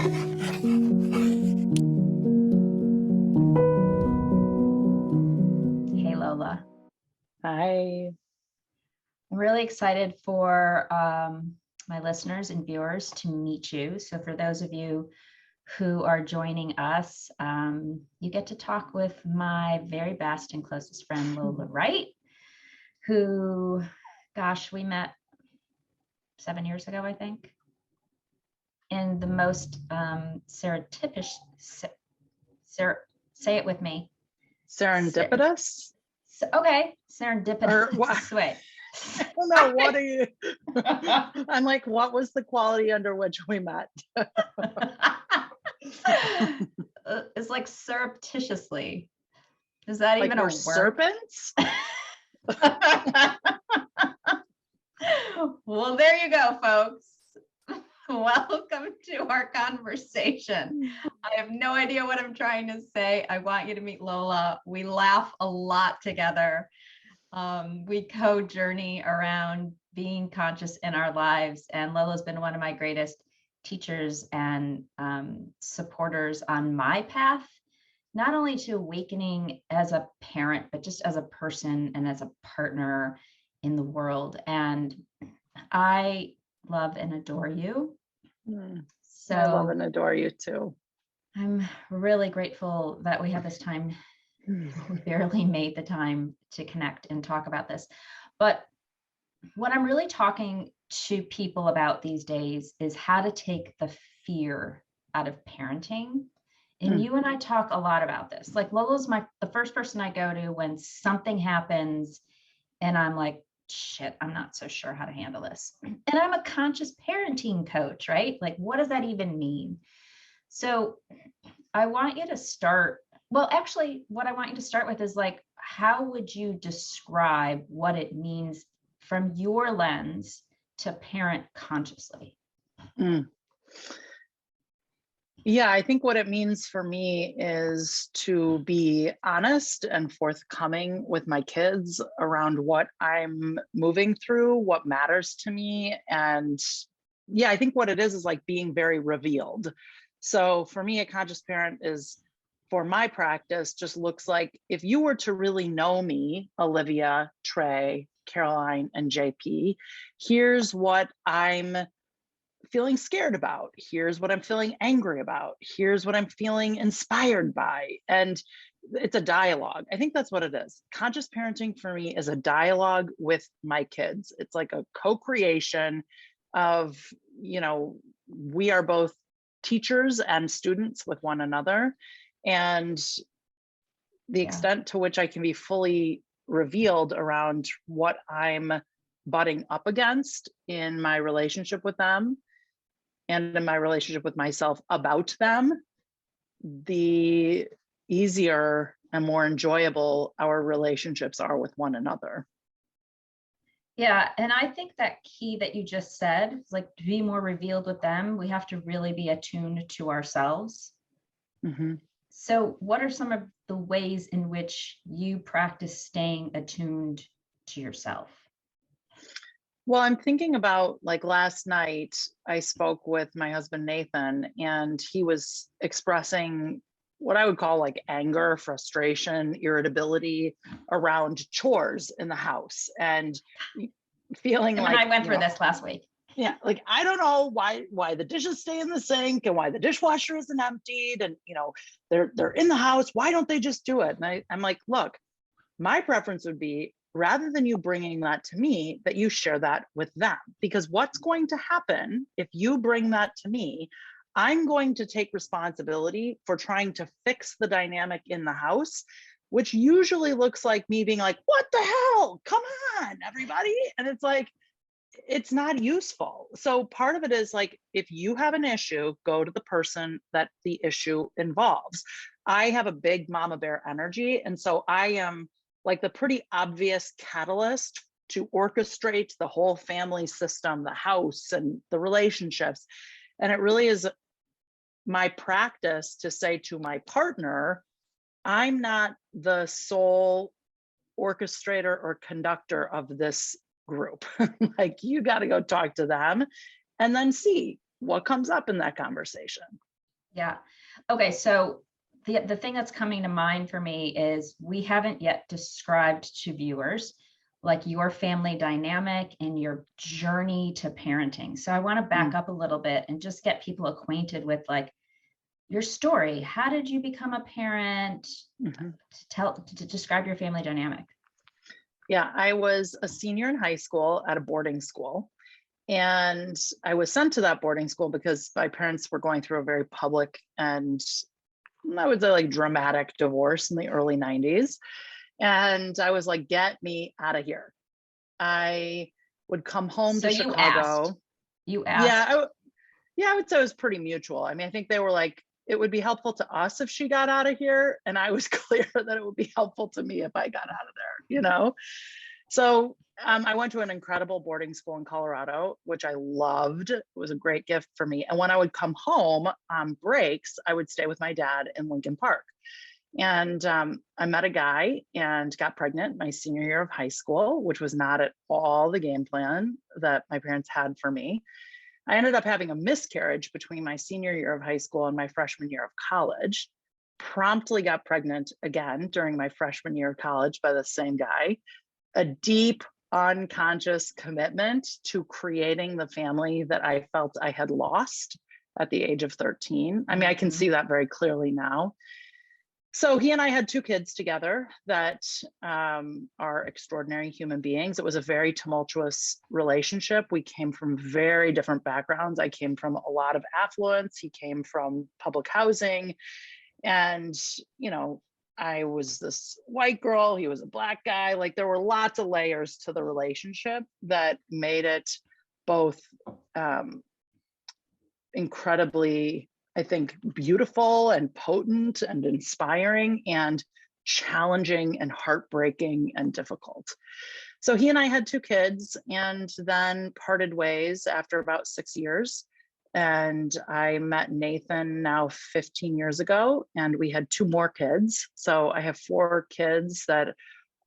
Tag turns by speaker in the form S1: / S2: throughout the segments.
S1: Hey, Lola.
S2: Hi.
S1: I'm really excited for my listeners and viewers to meet you. So for those of you who are joining us, you get to talk with my very best and closest friend, Lola Wright, who, gosh, we met 7 years ago, I think, in the most serendipitous, say it with me.
S2: Serendipitous?
S1: Okay,
S2: Or what?
S1: serendipitous. Wait.
S2: I don't know. What are you? I'm like, what was the quality under which we met?
S1: It's like surreptitiously. Is that
S2: Like
S1: even
S2: we're
S1: a word?
S2: serpents?
S1: Well, there you go, folks. Welcome to our conversation. I have no idea what I'm trying to say. I want you to meet Lola. We laugh a lot together. We co-journey around being conscious in our lives, and Lola's been one of my greatest teachers and supporters on my path, not only to awakening as a parent, but just as a person and as a partner in the world. And I love and adore you. So
S2: I love and adore you too.
S1: I'm really grateful that we have this time. We barely made the time to connect and talk about this. But what I'm really talking to people about these days is how to take the fear out of parenting. And you and I talk a lot about this. Like Lola's the first person I go to when something happens and I'm like, shit, I'm not so sure how to handle this. And I'm a conscious parenting coach, right? Like, what does that even mean? So I want you to start. Well, actually, what I want you to start with is like, how would you describe what it means from your lens to parent consciously?
S2: Yeah, I think what it means for me is to be honest and forthcoming with my kids around what I'm moving through, what matters to me. And yeah, I think what it is like being very revealed. So for me, a conscious parent is, for my practice, just looks like if you were to really know me, Olivia, Trey, Caroline, and JP, here's what I'm feeling scared about. Here's what I'm feeling angry about. Here's what I'm feeling inspired by. And it's a dialogue. I think that's what it is. Conscious parenting for me is a dialogue with my kids. It's like a co-creation of, we are both teachers and students with one another. And the extent to which I can be fully revealed around what I'm butting up against in my relationship with them and in my relationship with myself about them, the easier and more enjoyable our relationships are with one another.
S1: Yeah. And I think that key that you just said is like to be more revealed with them. We have to really be attuned to ourselves.
S2: Mm-hmm.
S1: So what are some of the ways in which you practice staying attuned to yourself?
S2: Well, I'm thinking about like last night, I spoke with my husband, Nathan, and he was expressing what I would call like anger, frustration, irritability around chores in the house and feeling
S1: And
S2: like
S1: I went through this last week.
S2: Yeah, like I don't know why the dishes stay in the sink and why the dishwasher isn't emptied, and they're in the house. Why don't they just do it? And I'm like, look, my preference would be rather than you bringing that to me, that you share that with them. Because what's going to happen if you bring that to me? I'm going to take responsibility for trying to fix the dynamic in the house, which usually looks like me being like, what the hell? Come on, everybody. And it's like, it's not useful. So part of it is like, if you have an issue, go to the person that the issue involves. I have a big mama bear energy. And so I am like the pretty obvious catalyst to orchestrate the whole family system, the house and the relationships. And it really is my practice to say to my partner, I'm not the sole orchestrator or conductor of this group. Like, you got to go talk to them and then see what comes up in that conversation.
S1: Yeah. Okay. So the thing that's coming to mind for me is we haven't yet described to viewers like your family dynamic and your journey to parenting. So I want to back
S2: Mm,
S1: up a little bit and just get people acquainted with like your story. How did you become a parent?
S2: mhm.
S1: To describe your family dynamic.
S2: Yeah, I was a senior in high school at a boarding school. And I was sent to that boarding school because my parents were going through a very public and I would say like dramatic divorce in the early 90s. And I was like, get me out of here. I would come home
S1: So
S2: to
S1: you asked.
S2: Chicago.
S1: You
S2: Yeah,
S1: asked.
S2: yeah, I would say it was pretty mutual. I mean, I think they were like, it would be helpful to us if she got out of here. And I was clear that it would be helpful to me if I got out of there, you know? So I went to an incredible boarding school in Colorado, which I loved. It was a great gift for me. And when I would come home on breaks, I would stay with my dad in Lincoln Park. And I met a guy and got pregnant my senior year of high school, which was not at all the game plan that my parents had for me. I ended up having a miscarriage between my senior year of high school and my freshman year of college. Promptly got pregnant again during my freshman year of college by the same guy. A deep unconscious commitment to creating the family that I felt I had lost at the age of 13. I mean, I can
S1: Mhm.
S2: see that very clearly now. So he and I had two kids together that are extraordinary human beings. It was a very tumultuous relationship. We came from very different backgrounds. I came from a lot of affluence. He came from public housing. And, you know, I was this white girl, he was a black guy. Like there were lots of layers to the relationship that made it both um, incredibly, I think, beautiful and potent and inspiring and challenging and heartbreaking and difficult. So he and I had two kids and then parted ways after about 6 years. And I met Nathan now 15 years ago, and we had two more kids. So I have four kids that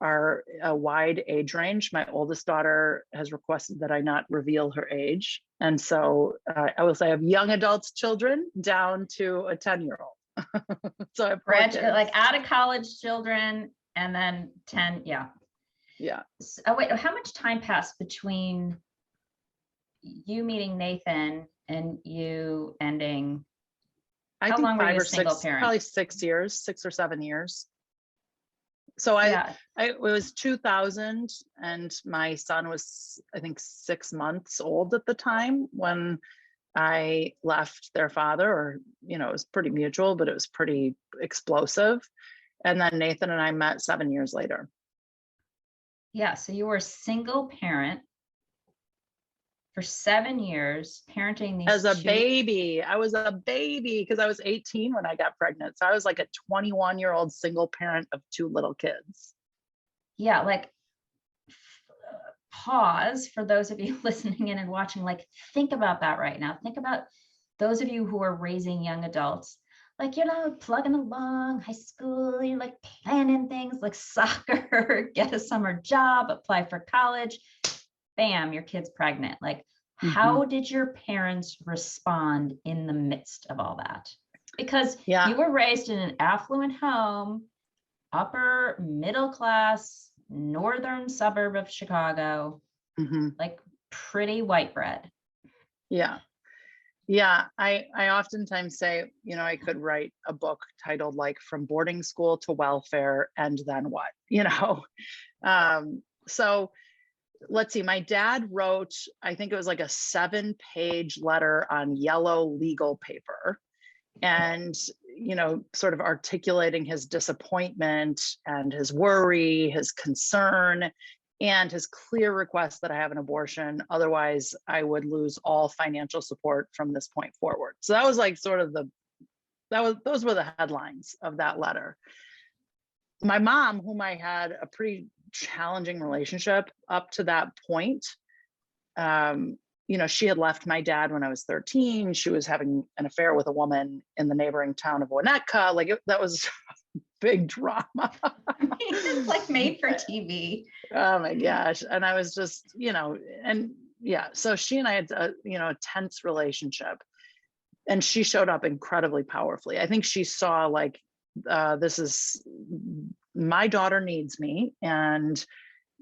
S2: are a wide age range. My oldest daughter has requested that I not reveal her age. And so I will say I have young adults children down to a 10-year-old. So I have four kids.
S1: Like out of college children and then 10. Yeah.
S2: Yeah.
S1: Oh, wait, how much time passed between you meeting Nathan and you ending?
S2: I
S1: How
S2: think
S1: long were you
S2: five
S1: a
S2: or
S1: single
S2: six,
S1: parent?
S2: probably 6 years, 6 or 7 years. So
S1: Yeah.
S2: it was 2000 and my son was, I think, 6 months old at the time when I left their father, or, you know, it was pretty mutual, but it was pretty explosive. And then Nathan and I met 7 years later.
S1: Yeah. So you were a single parent for 7 years, parenting these
S2: As a
S1: two.
S2: baby, I was a baby because I was 18 when I got pregnant. So I was like a 21-year-old single parent of two little kids.
S1: Yeah. Like pause for those of you listening in and watching, like think about that right now. Think about those of you who are raising young adults, like you're not plugging along high school, you're like planning things like soccer, get a summer job, apply for college, bam, your kid's pregnant. Like
S2: Mm-hmm.
S1: how did your parents respond in the midst of all that? Because
S2: Yeah.
S1: you were raised in an affluent home, upper middle class, northern suburb of Chicago,
S2: Mm-hmm.
S1: like pretty white bread.
S2: Yeah. Yeah, I oftentimes say, you know, I could write a book titled like From Boarding School to Welfare and Then What, you know? So let's see, my dad wrote, I think it was like a 7-page letter on yellow legal paper and, you know, sort of articulating his disappointment and his worry, his concern, and his clear request that I have an abortion. Otherwise, I would lose all financial support from this point forward. So that was like sort of those were the headlines of that letter. My mom, whom I had a pretty challenging relationship up to that point, you know, she had left my dad when I was 13. She was having an affair with a woman in the neighboring town of Winnetka. Like that was big drama.
S1: It's like made for TV.
S2: Oh my gosh. And I was just, you know, and yeah, so she and I had a, you know, a tense relationship. And she showed up incredibly powerfully. I think she saw like, this is, my daughter needs me. And,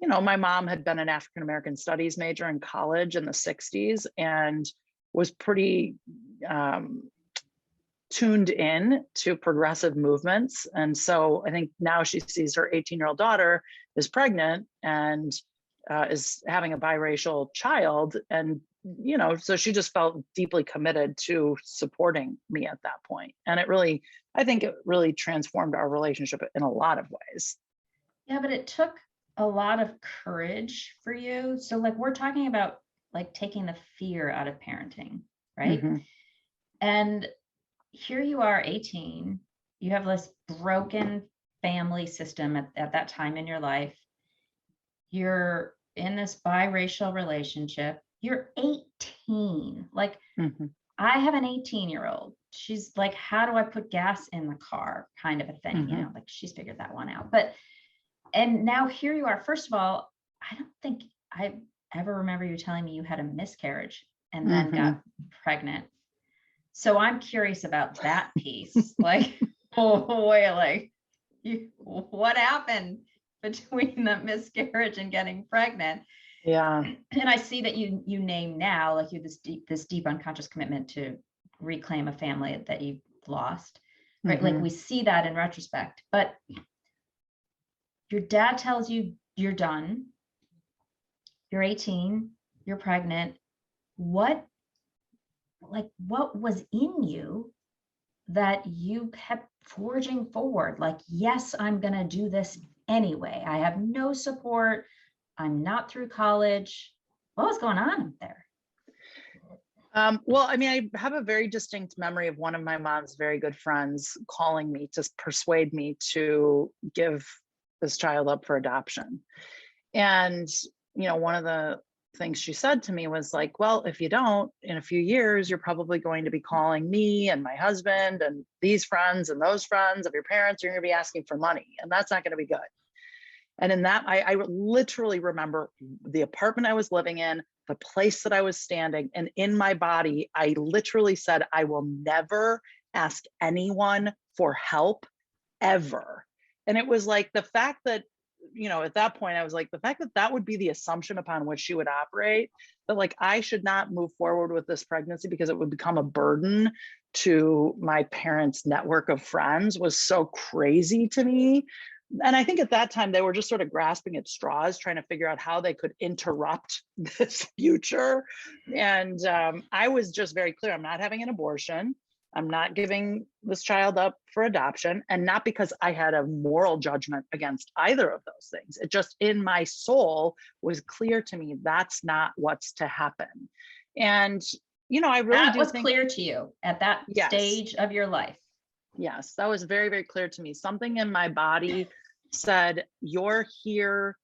S2: you know, my mom had been an African-American studies major in college in the 60s and was pretty tuned in to progressive movements. And so I think now she sees her 18-year-old daughter is pregnant and is having a biracial child. And, you know, so she just felt deeply committed to supporting me at that point. And it really, I think it really transformed our relationship in a lot of ways.
S1: Yeah, but it took a lot of courage for you. So like we're talking about like taking the fear out of parenting, right?
S2: Mm-hmm.
S1: And here you are 18, you have this broken family system at that time in your life. You're in this biracial relationship. You're 18. Like
S2: Mm-hmm.
S1: I have an 18-year-old. She's like, how do I put gas in the car? Kind of a thing,
S2: Mm-hmm.
S1: you know, like she's figured that one out. But, and now here you are. First of all, I don't think I ever remember you telling me you had a miscarriage and then
S2: Mm-hmm.
S1: got pregnant. So I'm curious about that piece. Like, oh boy, like what happened between the miscarriage and getting pregnant?
S2: Yeah.
S1: And I see that you name now, like you this deep unconscious commitment to reclaim a family that you lost, right?
S2: Mm-hmm.
S1: Like we see that in retrospect, but your dad tells you you're done. You're 18, you're pregnant. What was in you that you kept forging forward? Like, yes, I'm going to do this anyway. I have no support. I'm not through college. What was going on up there?
S2: Well, I mean, I have a very distinct memory of one of my mom's very good friends calling me to persuade me to give this child up for adoption. And, you know, one of the things she said to me was like, well, if you don't, in a few years, you're probably going to be calling me and my husband and these friends and those friends of your parents. You're going to be asking for money, and that's not going to be good. And in that, I literally remember the apartment I was living in, the place that I was standing, and in my body, I literally said, I will never ask anyone for help ever. And it was like the fact that, you know, at that point, I was like, the fact that that would be the assumption upon which she would operate, that like I should not move forward with this pregnancy because it would become a burden to my parents' network of friends was so crazy to me. And I think at that time they were just sort of grasping at straws, trying to figure out how they could interrupt this future. And I was just very clear, I'm not having an abortion. I'm not giving this child up for adoption. And not because I had a moral judgment against either of those things. It just in my soul was clear to me that's not what's to happen. And, you know, I really
S1: That
S2: do
S1: was
S2: think
S1: clear to you at that
S2: yes.
S1: stage of your life.
S2: Yes, that was very, very clear to me. Something in my body said, you're here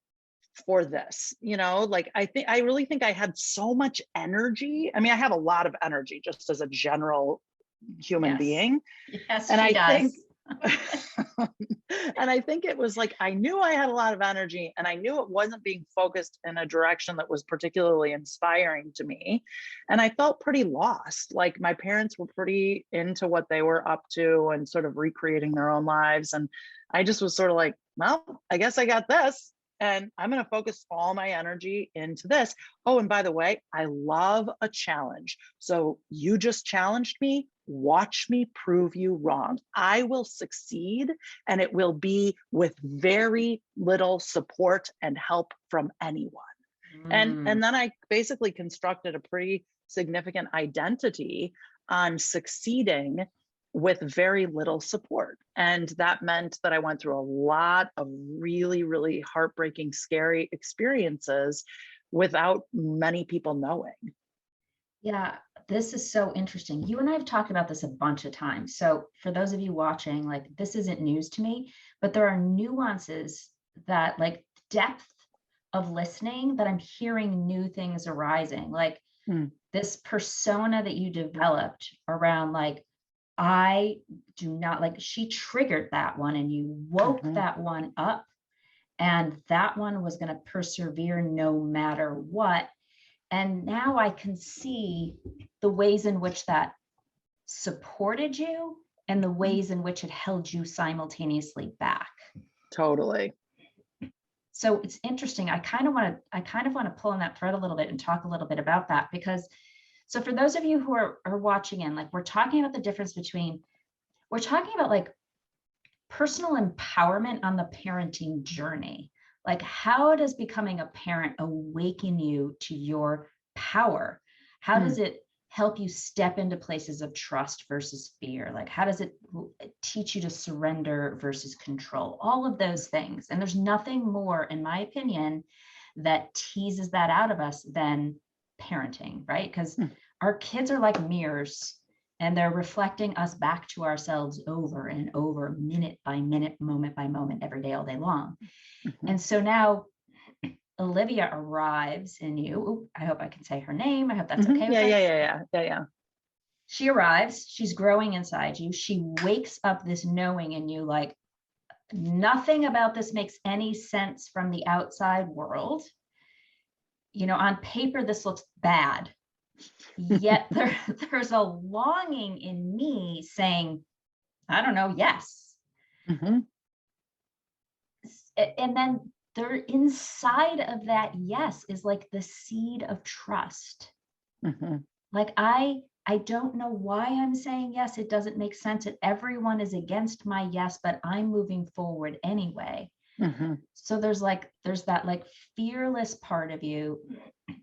S2: for this, you know, like I really think I had so much energy. I mean, I have a lot of energy just as a general human being.
S1: Yes,
S2: and
S1: she
S2: I
S1: does.
S2: think and I think it was like I knew I had a lot of energy and I knew it wasn't being focused in a direction that was particularly inspiring to me. And I felt pretty lost. Like my parents were pretty into what they were up to and sort of recreating their own lives. And I just was sort of like, well, I guess I got this. And I'm going to focus all my energy into this. Oh, and by the way, I love a challenge. So you just challenged me. Watch me prove you wrong. I will succeed, and it will be with very little support and help from anyone. And then I basically constructed a pretty significant identity on succeeding with very little support. And that meant that I went through a lot of really, really heartbreaking, scary experiences without many people knowing.
S1: Yeah, this is so interesting. You and I have talked about this a bunch of times. So for those of you watching, like this isn't news to me, but there are nuances that like depth of listening that I'm hearing new things arising. Like this persona that you developed around like, I do not like, she triggered that one and you woke that one up. And that one was going to persevere no matter what. And now I can see the ways in which that supported you and the ways in which it held you simultaneously back.
S2: Totally.
S1: So it's interesting. I kind of want to pull on that thread a little bit and talk a little bit about that, because so for those of you who are watching in, like, we're talking about the difference between, we're talking about like personal empowerment on the parenting journey. Like, how does becoming a parent awaken you to your power? How does it help you step into places of trust versus fear? Like, how does it teach you to surrender versus control? All of those things. And there's nothing more, in my opinion, that teases that out of us than parenting, right? Because our kids are like mirrors, and they're reflecting us back to ourselves over and over, minute by minute, moment by moment, every day, all day long. And so now Olivia arrives in you. Ooh, I hope I can say her name. I hope that's okay with her.
S2: Yeah.
S1: She arrives, she's growing inside you. She wakes up this knowing in you, like, nothing about this makes any sense from the outside world. You know, on paper, this looks bad. Yet there's a longing in me saying, I don't know, yes. And then there, inside of that yes, is like the seed of trust. Like, I don't know why I'm saying yes. It doesn't make sense. Everyone is against my yes, but I'm moving forward anyway. So there's that like fearless part of you.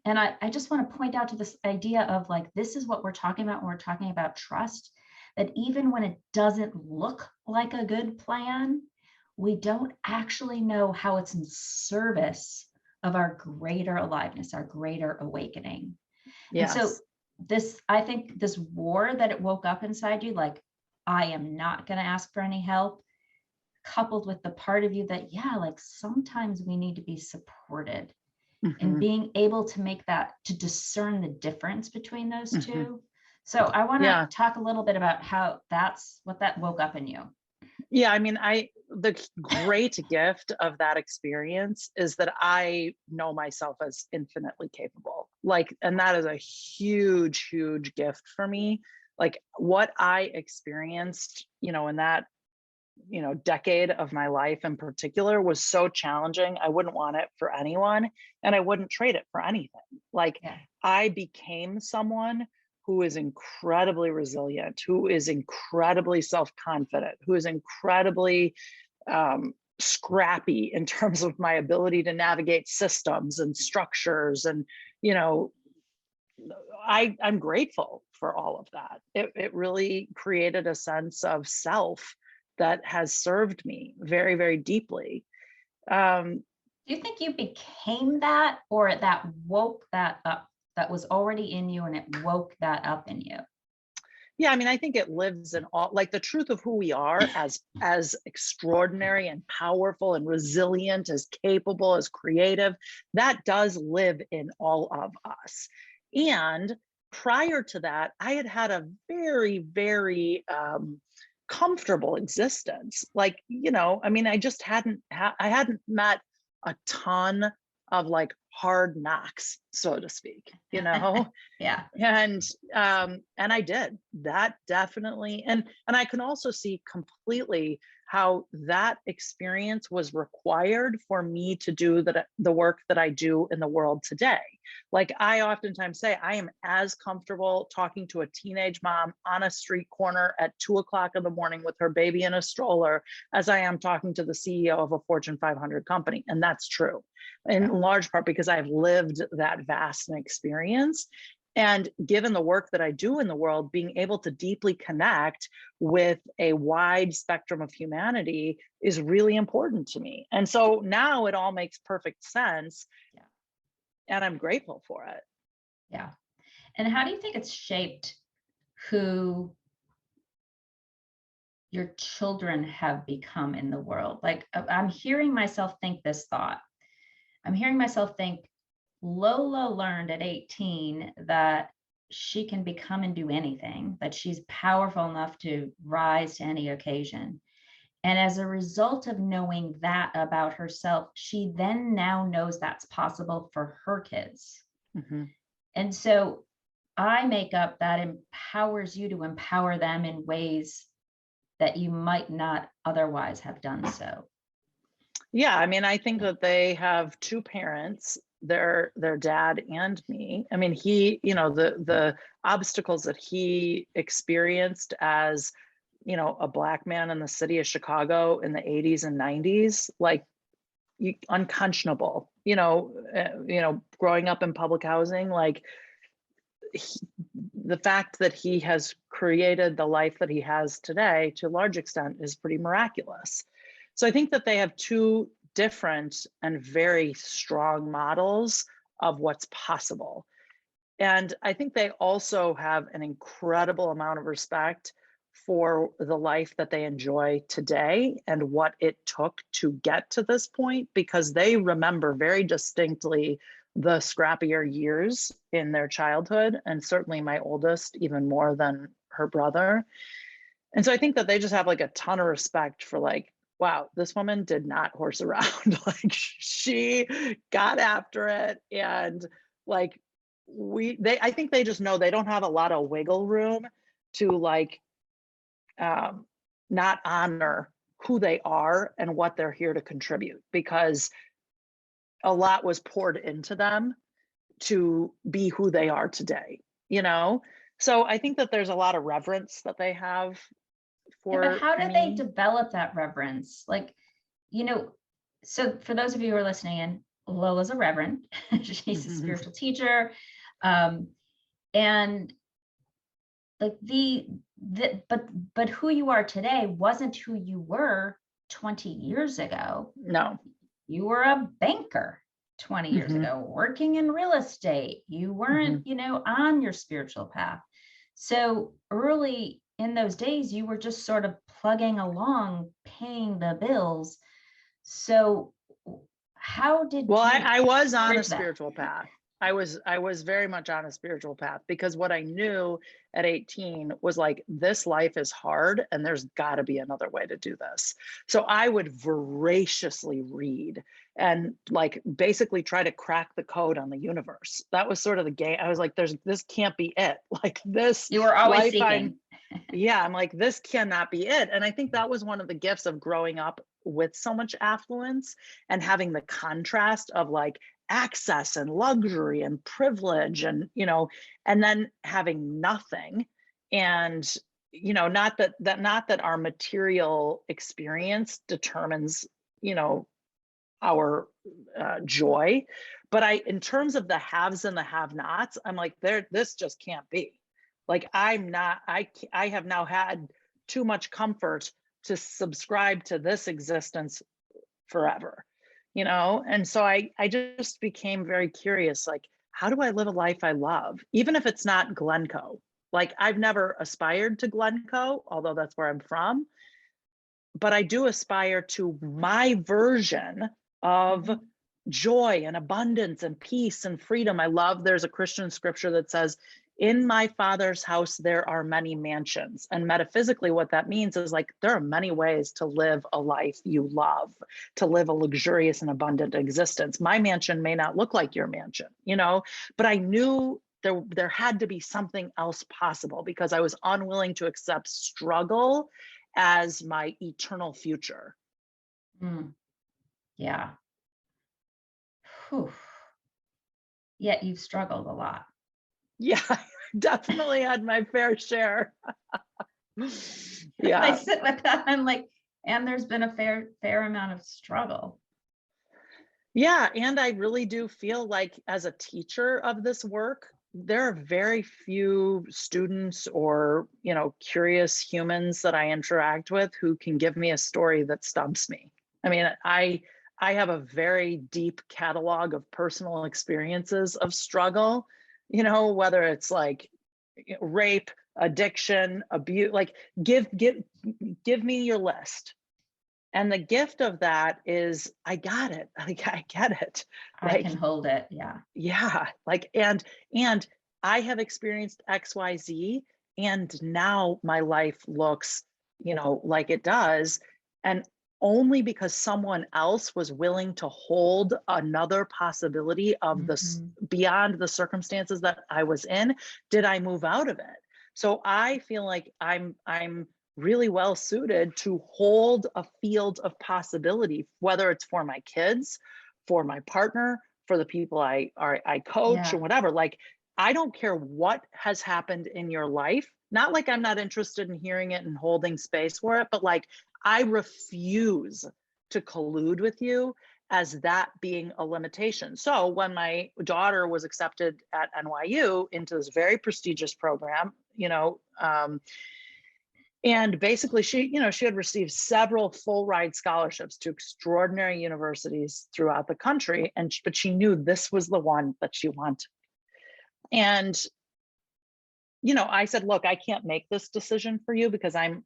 S1: And I just want to point out to this idea of like, this is what we're talking about when we're talking about trust, that even when it doesn't look like a good plan, we don't actually know how it's in service of our greater aliveness, our greater awakening. Yes. And so I think this war that it woke up inside you, like, I am not going to ask for any help, coupled with the part of you that, yeah, like sometimes we need to be supported, and being able to make that, to discern the difference between those two. So I want to talk a little bit about how that's what that woke up in you.
S2: Yeah, I mean, the great gift of that experience is that I know myself as infinitely capable. Like, and that is a huge, huge gift for me. Like, what I experienced, you know, in that, you know, decade of my life in particular was so challenging. I wouldn't want it for anyone, and I wouldn't trade it for anything. Like, I became someone who is incredibly resilient, who is incredibly self-confident, who is incredibly scrappy in terms of my ability to navigate systems and structures. And, you know, I'm grateful for all of that. It really created a sense of self that has served me very, very deeply.
S1: Do you think you became that, or that woke that up, that was already in you and it woke that up in you?
S2: Yeah, I mean, I think it lives in all, like, the truth of who we are as extraordinary and powerful and resilient, as capable, as creative, that does live in all of us. And prior to that, I had a very, very comfortable existence. Like, you know, I mean, I just I hadn't met a ton of like hard knocks, so to speak, you know. And I did that, definitely. And I can also see completely how that experience was required for me to do the work that I do in the world today. Like, I oftentimes say I am as comfortable talking to a teenage mom on a street corner at 2:00 in the morning with her baby in a stroller as I am talking to the CEO of a Fortune 500 company. And that's true in large part because I've lived that vast experience. And given the work that I do in the world, being able to deeply connect with a wide spectrum of humanity is really important to me. And so now it all makes perfect sense. And I'm grateful for it.
S1: Yeah. And how do you think it's shaped who your children have become in the world? Like, I'm hearing myself think this thought. I'm hearing myself think, Lola learned at 18 that she can become and do anything, that she's powerful enough to rise to any occasion. And as a result of knowing that about herself, she then now knows that's possible for her kids. And so eye makeup that empowers you to empower them in ways that you might not otherwise have done so?
S2: Yeah, I mean, I think that they have two parents, their dad and me. I mean, he, the obstacles that he experienced as, a Black man in the city of Chicago in the 80s and 90s, like unconscionable, growing up in public housing, like the fact that he has created the life that he has today to a large extent is pretty miraculous. So I think that they have two different and very strong models of what's possible. And I think they also have an incredible amount of respect for the life that they enjoy today and what it took to get to this point, because they remember very distinctly the scrappier years in their childhood, and certainly my oldest even more than her brother. And so I think that they just have like a ton of respect for, like, wow, this woman did not horse around. Like, she got after it. And like, I think they just know they don't have a lot of wiggle room to like not honor who they are and what they're here to contribute, because a lot was poured into them to be who they are today, So I think that there's a lot of reverence that they have
S1: Yeah, but
S2: for
S1: how did they
S2: me.
S1: develop that reverence? Like, so for those of you who are listening in, Lola's a reverend. She's a spiritual teacher. And like but who you are today wasn't who you were 20 years ago.
S2: No.
S1: You were a banker 20 years ago, working in real estate. You weren't, on your spiritual path. So early in those days, you were just sort of plugging along, paying the bills. So how did
S2: Well,
S1: you
S2: I was on a
S1: bridge that?
S2: spiritual path. I was very much on a spiritual path, because what I knew at 18 was like, this life is hard and there's got to be another way to do this. So I would voraciously read and like basically try to crack the code on the universe. That was sort of the game. I was like, this can't be it. Like, this
S1: You were always
S2: life
S1: seeking.
S2: I'm like, this cannot be it. And I think that was one of the gifts of growing up with so much affluence and having the contrast of like access and luxury and privilege and, and then having nothing. And, not that our material experience determines, our joy, but in terms of the haves and the have-nots, I'm like, this just can't be. Like, I have now had too much comfort to subscribe to this existence forever, And so I just became very curious, like, how do I live a life I love, even if it's not Glencoe? Like, I've never aspired to Glencoe, although that's where I'm from, but I do aspire to my version of joy and abundance and peace and freedom. There's a Christian scripture that says, in my Father's house, there are many mansions. And metaphysically, what that means is like, there are many ways to live a life you love, to live a luxurious and abundant existence. My mansion may not look like your mansion, but I knew there had to be something else possible, because I was unwilling to accept struggle as my eternal future.
S1: Yeah. Whew. Yet you've struggled a lot.
S2: Yeah, I definitely had my fair share. Yeah.
S1: I sit with that. I'm like, and there's been a fair amount of struggle.
S2: Yeah. And I really do feel like, as a teacher of this work, there are very few students or, curious humans that I interact with who can give me a story that stumps me. I mean, I have a very deep catalog of personal experiences of struggle, whether it's like rape, addiction, abuse, like give me your list. And the gift of that is, I got it. Like, I get it.
S1: I can hold it. Yeah.
S2: Yeah. Like, and I have experienced XYZ, and now my life looks, like it does. And only because someone else was willing to hold another possibility of this
S1: Mhm.
S2: beyond the circumstances that I was in, did I move out of it. So I feel like I'm really well suited to hold a field of possibility, whether it's for my kids, for my partner, for the people I coach or
S1: Yeah.
S2: whatever. Like, I don't care what has happened in your life. Not like I'm not interested in hearing it and holding space for it, but like, I refuse to collude with you as that being a limitation. So when my daughter was accepted at NYU into this very prestigious program, and basically she had received several full ride scholarships to extraordinary universities throughout the country, but she knew this was the one that she wanted. And I said, look, I can't make this decision for you because I'm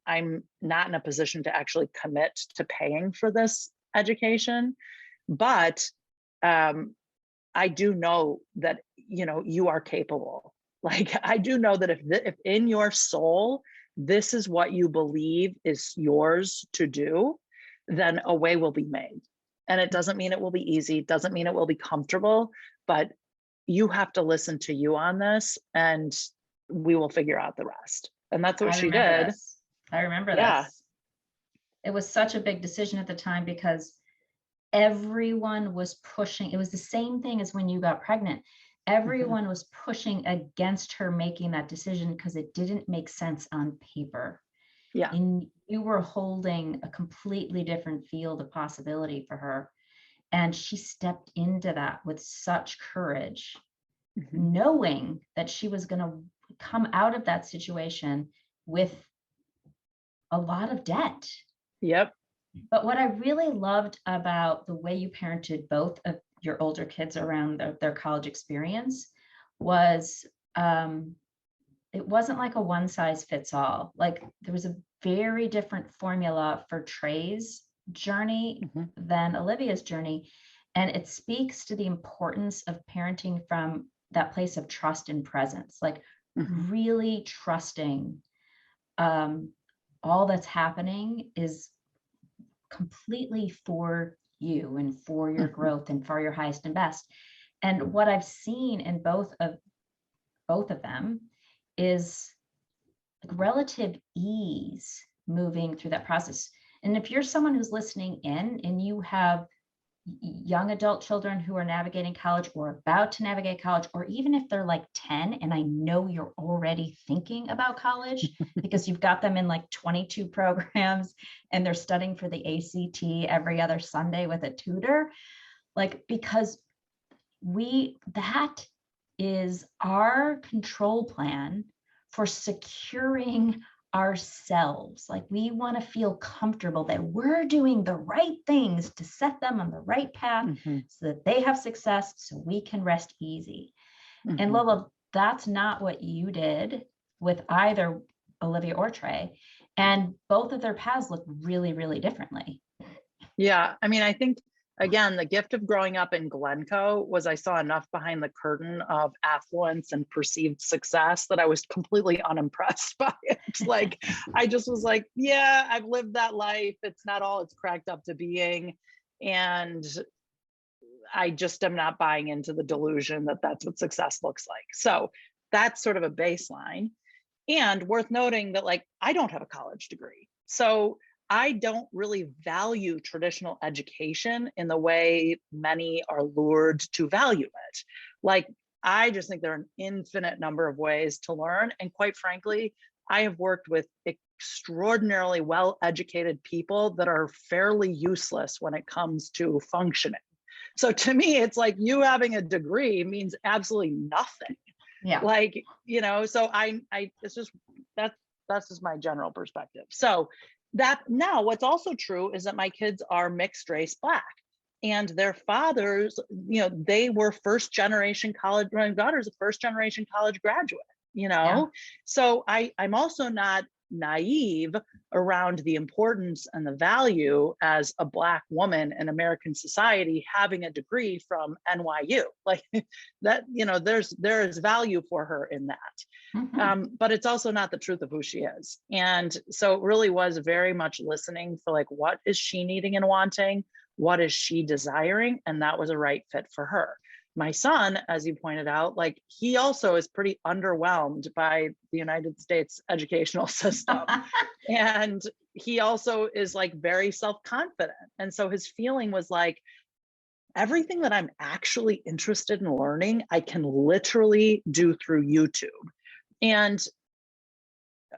S2: not in a position to actually commit to paying for this education. But I do know that, you are capable. Like, I do know that if in your soul, this is what you believe is yours to do, then a way will be made. And it doesn't mean it will be easy. It doesn't mean it will be comfortable, but you have to listen to you on this, and we will figure out the rest. And that's what
S1: I
S2: she
S1: remember
S2: did.
S1: this. I remember
S2: Yeah.
S1: this. It was such a big decision at the time because everyone was pushing. It was the same thing as when you got pregnant.
S2: Mhm.
S1: Everyone was pushing against her making that decision because it didn't make sense on paper.
S2: Yeah.
S1: And you were holding a completely different field of possibility for her. And she stepped into that with such courage,
S2: Mhm.
S1: knowing that she was going to come out of that situation with a lot of debt.
S2: Yep.
S1: But what I really loved about the way you parented both of your older kids around their college experience was it wasn't like a one size fits all. Like there was a very different formula for Trey's journey
S2: Mhm.
S1: than Olivia's journey. And it speaks to the importance of parenting from that place of trust and presence, like
S2: Mhm.
S1: really trusting um, all that's happening is completely for you and for your
S2: Mhm.
S1: growth and for your highest and best. And what I've seen in both of them is like relative ease moving through that process. And if you're someone who's listening in and you have young adult children who are navigating college or about to navigate college, or even if they're like 10, and I know you're already thinking about college because you've got them in like 22 programs and they're studying for the ACT every other Sunday with a tutor, like, because that is our control plan for securing ourselves. Like we want to feel comfortable that we're doing the right things to set them on the right path
S2: Mhm.
S1: so that they have success so we can rest easy. And
S2: Mhm.
S1: Lola, that's not what you did with either Olivia or Trey. And both of their paths look really, really differently.
S2: Yeah, I mean, I think again, the gift of growing up in Glencoe was I saw enough behind the curtain of affluence and perceived success that I was completely unimpressed by it. Like, I just was like, yeah, I've lived that life. It's not all it's cracked up to being. And I just am not buying into the delusion that that's what success looks like. So that's sort of a baseline. And worth noting that, like, I don't have a college degree. So I don't really value traditional education in the way many are lured to value it. Like, I just think there are an infinite number of ways to learn. And quite frankly, I have worked with extraordinarily well educated people that are fairly useless when it comes to functioning. So to me, it's like you having a degree means absolutely nothing.
S1: Yeah.
S2: Like, so it's just that's just my general perspective. So that now what's also true is that my kids are mixed race Black, and their fathers, they were first generation college. My daughter's a first generation college graduate.
S1: Yeah.
S2: So I'm also not naive around the importance and the value as a Black woman in American society having a degree from NYU. Like that, there is value for her in that.
S1: Mhm.
S2: But it's also not the truth of who she is. And so it really was very much listening for like, what is she needing and wanting? What is she desiring? And that was a right fit for her. My son, as you pointed out, like he also is pretty underwhelmed by the United States educational system. And he also is like very self-confident. And so his feeling was like, everything that I'm actually interested in learning, I can literally do through YouTube. And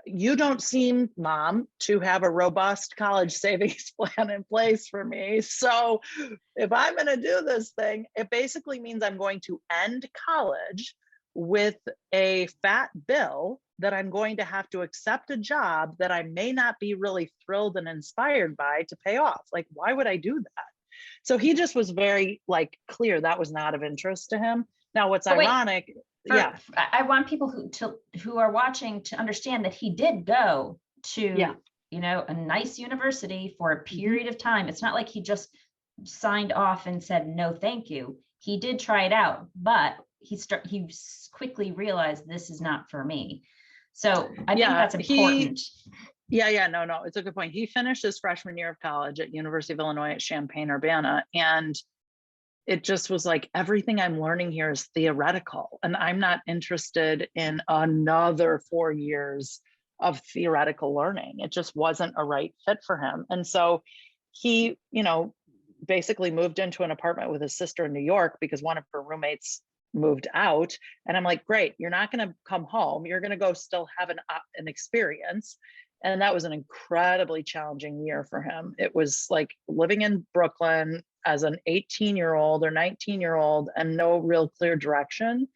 S2: you don't seem, Mom, to have a robust college savings plan in place for me. So if I'm going to do this thing, it basically means I'm going to end college with a fat bill that I'm going to have to accept a job that I may not be really thrilled and inspired by to pay off. Like, why would I do that? So he just was very like clear that was not of interest to him. Now, what's
S1: But wait,
S2: ironic,
S1: for,
S2: yeah,
S1: I want people who are watching to understand that he did go
S2: yeah.
S1: to, a nice university for a
S2: Mhm.
S1: period of time. It's not like he just signed off and said no thank you. He did try it out, but he quickly realized this is not for me. So I think
S2: Yeah,
S1: that's important.
S2: no, it's a good point. He finished his freshman year of college at University of Illinois at Champaign-Urbana, and it just was like, everything I'm learning here is theoretical, and I'm not interested in another 4 years of theoretical learning. It just wasn't a right fit for him. And so he, basically moved into an apartment with his sister in New York because one of her roommates moved out. And I'm like, great, you're not going to come home. You're going to go still have an experience. And that was an incredibly challenging year for him. It was like living in Brooklyn as an 18-year-old or 19-year-old and no real clear direction.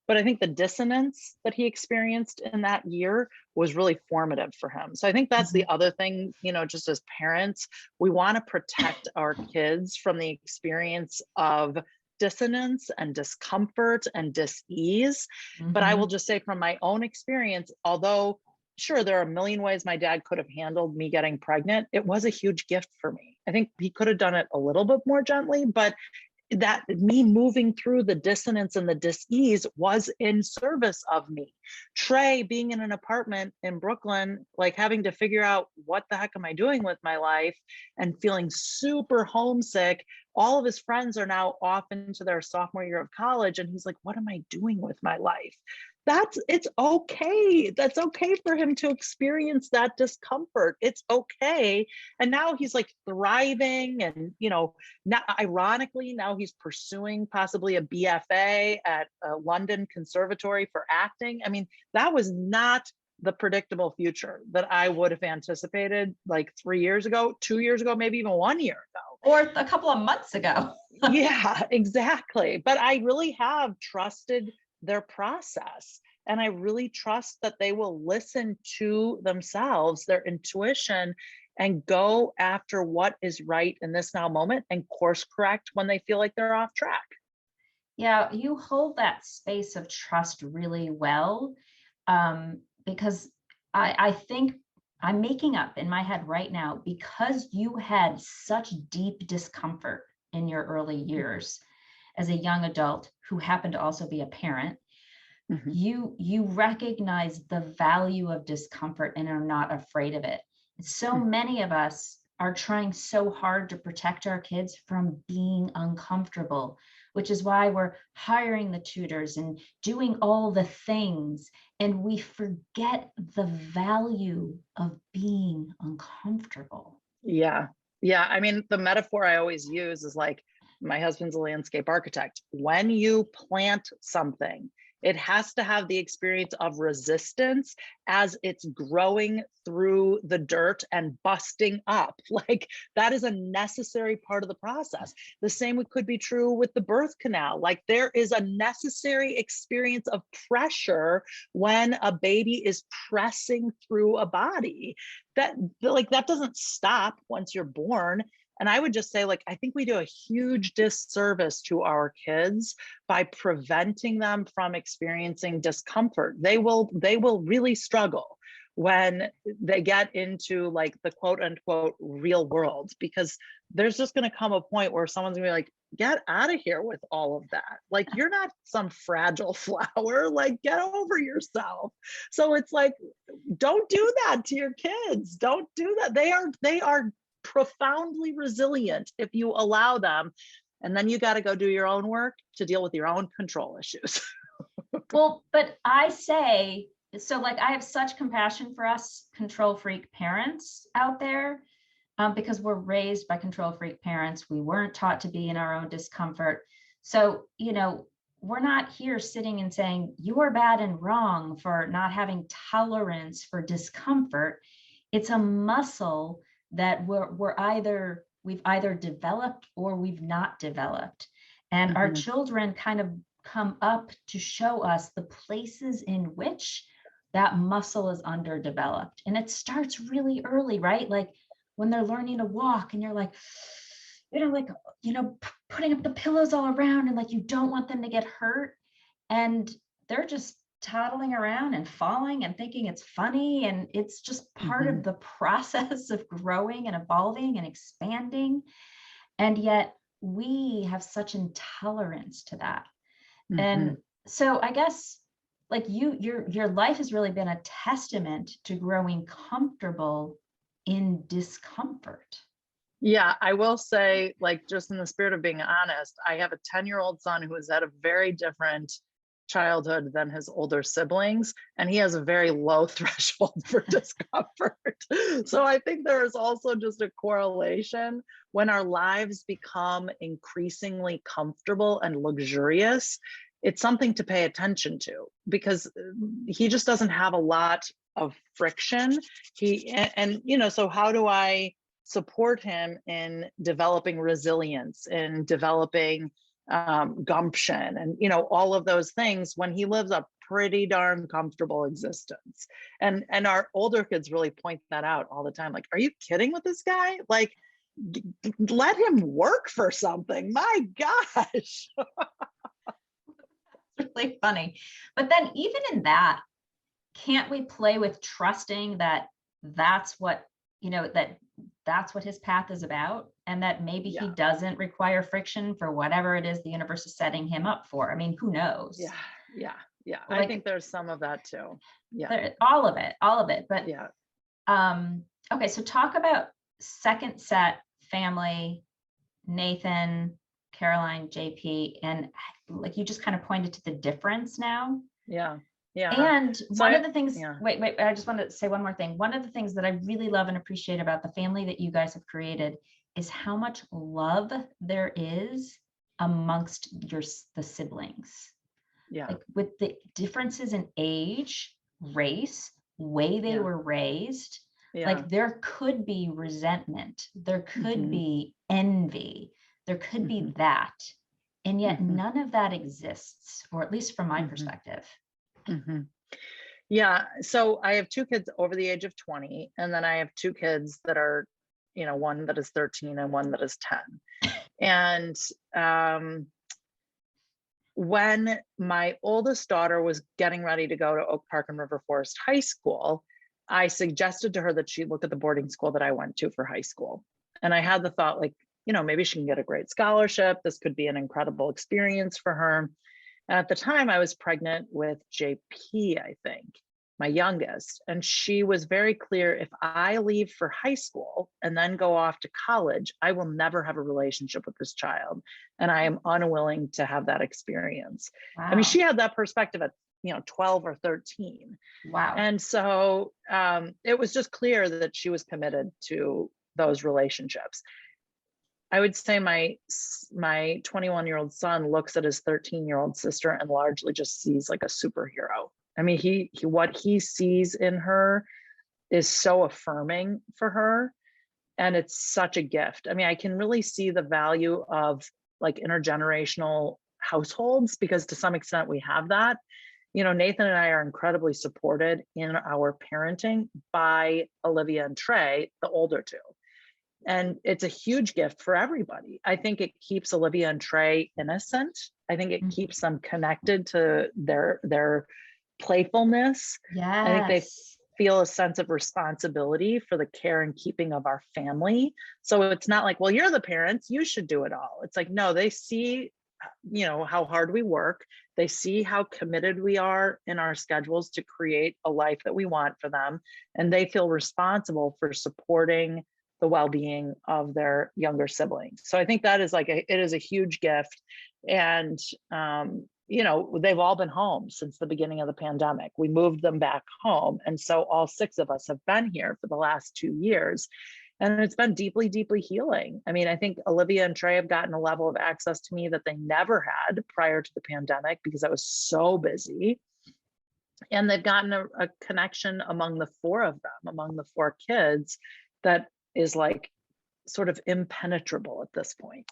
S2: But I think the dissonance that he experienced in that year was really formative for him. So I think that's the
S1: Mhm.
S2: other thing, just as parents, we want to protect our kids from the experience of dissonance and discomfort and dis-ease. But I will
S1: Mhm.
S2: just say from my own experience, although sure, there are a million ways my dad could have handled me getting pregnant, it was a huge gift for me. I think he could have done it a little bit more gently, but that me moving through the dissonance and the dis-ease was in service of me. Trey being in an apartment in Brooklyn, like having to figure out what the heck am I doing with my life and feeling super homesick. All of his friends are now off into their sophomore year of college. And he's like, what am I doing with my life? It's okay. That's okay for him to experience that discomfort. It's okay. And now he's like thriving and, now, ironically, now he's pursuing possibly a BFA at a London Conservatory for acting. I mean, that was not the predictable future that I would have anticipated like 3 years ago, 2 years ago, maybe even 1 year ago.
S1: Or a couple of months ago.
S2: Yeah, exactly. But I really have trusted their process. And I really trust that they will listen to themselves, their intuition, and go after what is right in this now moment and course correct when they feel like they're off track.
S1: Yeah, you hold that space of trust really well, because I think I'm making up in my head right now because you had such deep discomfort in your early years as a young adult who happened to also be a parent.
S2: Mhm.
S1: You recognize the value of discomfort and are not afraid of it. So many of us are trying so hard to protect our kids from being uncomfortable, which is why we're hiring the tutors and doing all the things, and we forget the value of being uncomfortable.
S2: Yeah. Yeah. I mean, the metaphor I always use is like my husband's a landscape architect. When you plant something, it has to have the experience of resistance as it's growing through the dirt and busting up. Like that is a necessary part of the process. The same could be true with the birth canal. Like there is a necessary experience of pressure when a baby is pressing through a body that doesn't stop once you're born. And I would just say, like, I think we do a huge disservice to our kids by preventing them from experiencing discomfort. They will really struggle when they get into like the quote unquote real world, because there's just going to come a point where someone's gonna be like, get out of here with all of that. Like, you're not some fragile flower, like, get over yourself. So it's like, don't do that to your kids. Don't do that. They are profoundly resilient if you allow them. And then you got to go do your own work to deal with your own control issues.
S1: Well, but I say, so like, I have such compassion for us control freak parents out there, because we're raised by control freak parents. We weren't taught to be in our own discomfort. So, we're not here sitting and saying you are bad and wrong for not having tolerance for discomfort. It's a muscle that we've either developed or we've not developed. And our children kind of come up to show us the places in which that muscle is underdeveloped. And it starts really early, right? Like when they're learning to walk and you're like, putting up the pillows all around, and like, you don't want them to get hurt. And they're just toddling around and falling and thinking it's funny. And it's just part of the process of growing and evolving and expanding. And yet we have such intolerance to that. And so I guess like your life has really been a testament to growing comfortable in discomfort.
S2: Yeah, I will say, like, just in the spirit of being honest, I have a 10-year-old son who has had a very different childhood than his older siblings, and he has a very low threshold for discomfort. So I think there is also just a correlation. When our lives become increasingly comfortable and luxurious, it's something to pay attention to, because he just doesn't have a lot of friction. So how do I support him in developing resilience, in developing gumption, and all of those things when he lives a pretty darn comfortable existence? And our older kids really point that out all the time. Like, are you kidding with this guy? Like, let him work for something. My gosh.
S1: Really funny. But then even in that, can't we play with trusting that that's what his path is about, and that maybe he doesn't require friction for whatever it is the universe is setting him up for? I mean, who knows?
S2: Yeah.
S1: Like,
S2: I think there's some of that too. Yeah.
S1: All of it. But
S2: yeah.
S1: Okay, so talk about second set family, Nathan, Caroline, JP, and like, you just kind of pointed to the difference now.
S2: Yeah.
S1: And one of the things,
S2: yeah.
S1: wait, I just want to say one more thing. One of the things that I really love and appreciate about the family that you guys have created is how much love there is amongst the siblings.
S2: Yeah.
S1: Like, with the differences in age, race, way they were raised, like, there could be resentment, there could be envy, there could be that. And yet none of that exists, or at least from my perspective.
S2: Yeah. So I have 2 kids over the age of 20, and then I have 2 kids that are, one that is 13 and one that is 10. And when my oldest daughter was getting ready to go to Oak Park and River Forest High School, I suggested to her that she look at the boarding school that I went to for high school. And I had the thought, like, maybe she can get a great scholarship. This could be an incredible experience for her. And at the time, I was pregnant with JP, I think, my youngest. And she was very clear, if I leave for high school and then go off to college, I will never have a relationship with this child. And I am unwilling to have that experience.
S1: Wow.
S2: I mean, she had that perspective at 12 or 13.
S1: Wow.
S2: And so it was just clear that she was committed to those relationships. I would say my 21-year-old son looks at his 13-year-old sister and largely just sees like a superhero. I mean, he what he sees in her is so affirming for her, and it's such a gift. I mean, I can really see the value of like intergenerational households, because to some extent we have that. Nathan and I are incredibly supported in our parenting by Olivia and Trey, the older 2. And it's a huge gift for everybody. I think it keeps Olivia and Trey innocent. I think it keeps them connected to their playfulness.
S1: Yes.
S2: feel a sense of responsibility for the care and keeping of our family. So it's not like, well, you're the parents, you should do it all. It's like, no, they see, how hard we work. They see how committed we are in our schedules to create a life that we want for them. And they feel responsible for supporting the well-being of their younger siblings. So I think that is it is a huge gift. And, they've all been home since the beginning of the pandemic. We moved them back home. And so all 6 of us have been here for the last 2 years. And it's been deeply, deeply healing. I mean, I think Olivia and Trey have gotten a level of access to me that they never had prior to the pandemic because I was so busy. And they've gotten a connection among the 4 of them, among the 4 kids, that is like sort of impenetrable at this point.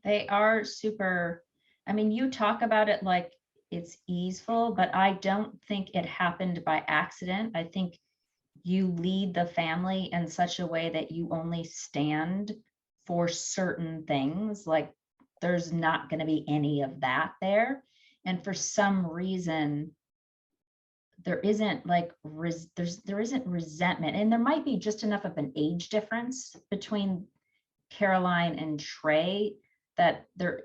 S1: They are super, I mean, you talk about it like it's easeful, but I don't think it happened by accident. I think you lead the family in such a way that you only stand for certain things. Like there's not going to be any of that there. And for some reason, there isn't there isn't resentment, and there might be just enough of an age difference between Caroline and Trey that there,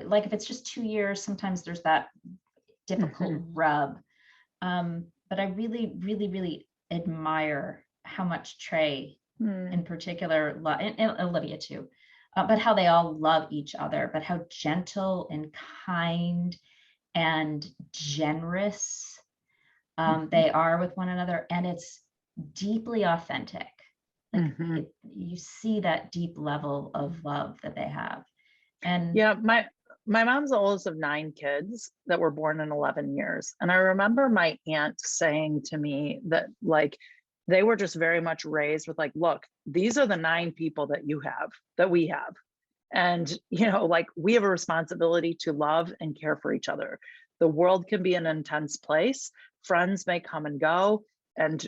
S1: like if it's just 2 years, sometimes there's that difficult rub. But I really, really, really admire how much Trey in particular, and Olivia too, but how they all love each other, but how gentle and kind and generous they are with one another. And it's deeply authentic. Like you see that deep level of love that they have. And
S2: yeah, my mom's the oldest of 9 kids that were born in 11 years. And I remember my aunt saying to me that they were just very much raised with look, these are the 9 people that you have, that we have. And, we have a responsibility to love and care for each other. The world can be an intense place. Friends may come and go. And,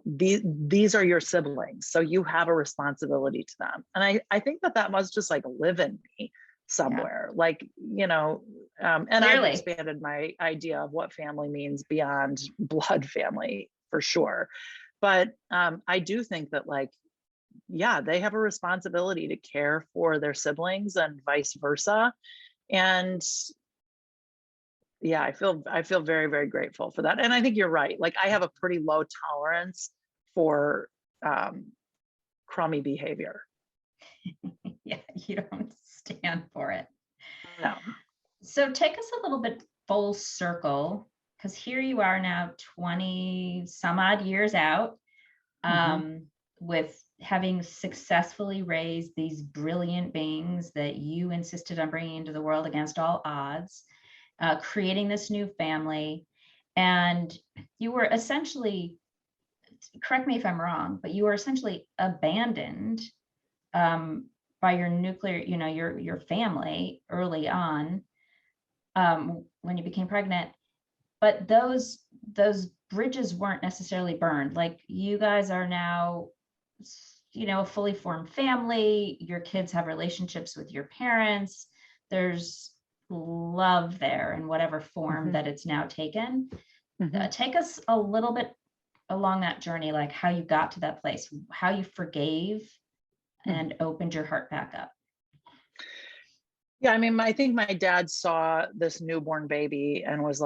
S2: these are your siblings. So you have a responsibility to them. And I think that must just live in me somewhere. Yeah. And I've expanded my idea of what family means beyond blood family for sure. But I do think that they have a responsibility to care for their siblings and vice versa. And yeah, I feel very, very grateful for that. And I think you're right. I have a pretty low tolerance for crummy behavior.
S1: Yeah, you don't stand for it.
S2: No.
S1: So take us a little bit full circle, because here you are now 20 some odd years out, with having successfully raised these brilliant beings that you insisted on bringing into the world against all odds, creating this new family. And you were essentially, correct me if I'm wrong, but you were essentially abandoned by your nuclear, your family early on when you became pregnant. But those bridges weren't necessarily burned. You guys are now, a fully formed family. Your kids have relationships with your parents. There's love there in whatever form that it's now taken. Take us a little bit along that journey, how you got to that place, how you forgave and opened your heart back up.
S2: Yeah, I mean, I think my dad saw this newborn baby and was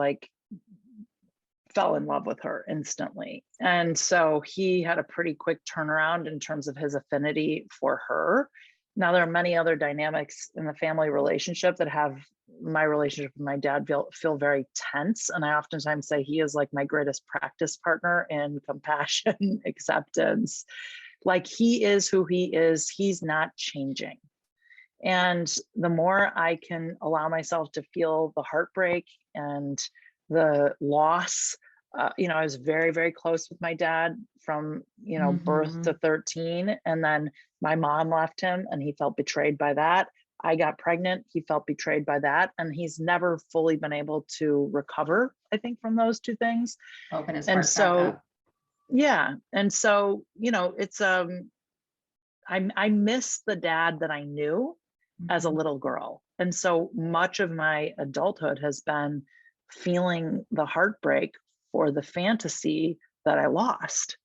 S2: fell in love with her instantly. And so he had a pretty quick turnaround in terms of his affinity for her. Now, there are many other dynamics in the family relationship that have my relationship with my dad feel very tense. And I oftentimes say he is my greatest practice partner in compassion, acceptance. He is who he is. He's not changing. And the more I can allow myself to feel the heartbreak and the loss, I was very, very close with my dad from, birth to 13. And then my mom left him and he felt betrayed by that. I got pregnant. He felt betrayed by that. And he's never fully been able to recover, I think, from those 2 things.
S1: Open his
S2: and
S1: heart
S2: so,
S1: back up.
S2: Yeah. And so, it's, I miss the dad that I knew as a little girl. And so much of my adulthood has been feeling the heartbreak for the fantasy that I lost,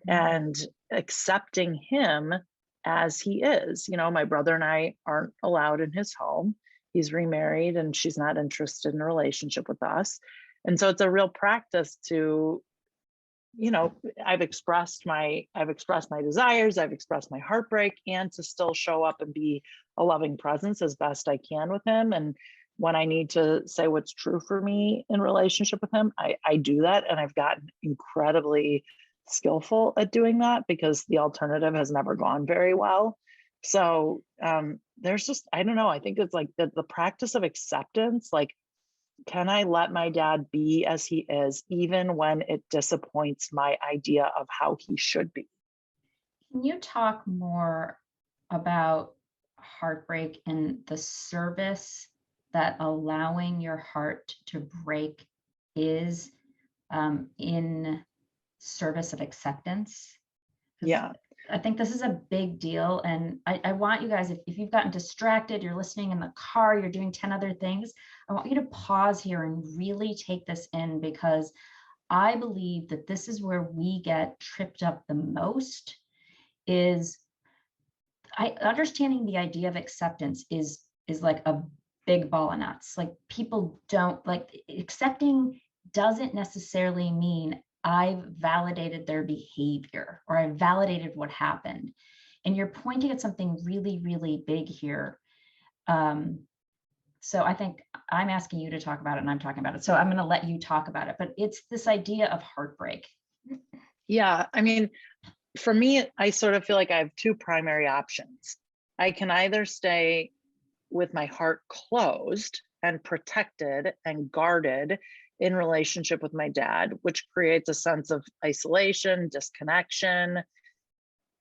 S2: and accepting him as he is. My brother and I aren't allowed in his home. He's remarried and she's not interested in a relationship with us. And so it's a real practice to, I've expressed my desires, I've expressed my heartbreak, and to still show up and be a loving presence as best I can with him. And when I need to say what's true for me in relationship with him, I do that. And I've gotten incredibly skillful at doing that because the alternative has never gone very well. So there's just, I don't know, I think it's like the practice of acceptance. Like, can I let my dad be as he is, even when it disappoints my idea of how he should be?
S1: Can you talk more about heartbreak and the service that allowing your heart to break is, in service of acceptance? 'Cause
S2: Yeah.
S1: I think this is a big deal. And I want you guys, if you've gotten distracted, you're listening in the car, you're doing 10 other things, I want you to pause here and really take this in, because I believe that this is where we get tripped up the most. Is understanding the idea of acceptance is like a big ball of nuts. Like, people don't like accepting doesn't necessarily mean I've validated their behavior or I validated what happened. And you're pointing at something really, really big here. So I think I'm asking you to talk about it and I'm talking about it. So I'm going to let you talk about it, but it's this idea of heartbreak.
S2: Yeah. I mean, for me, I sort of feel like I have two primary options. I can either stay with my heart closed and protected and guarded in relationship with my dad, which creates a sense of isolation, disconnection,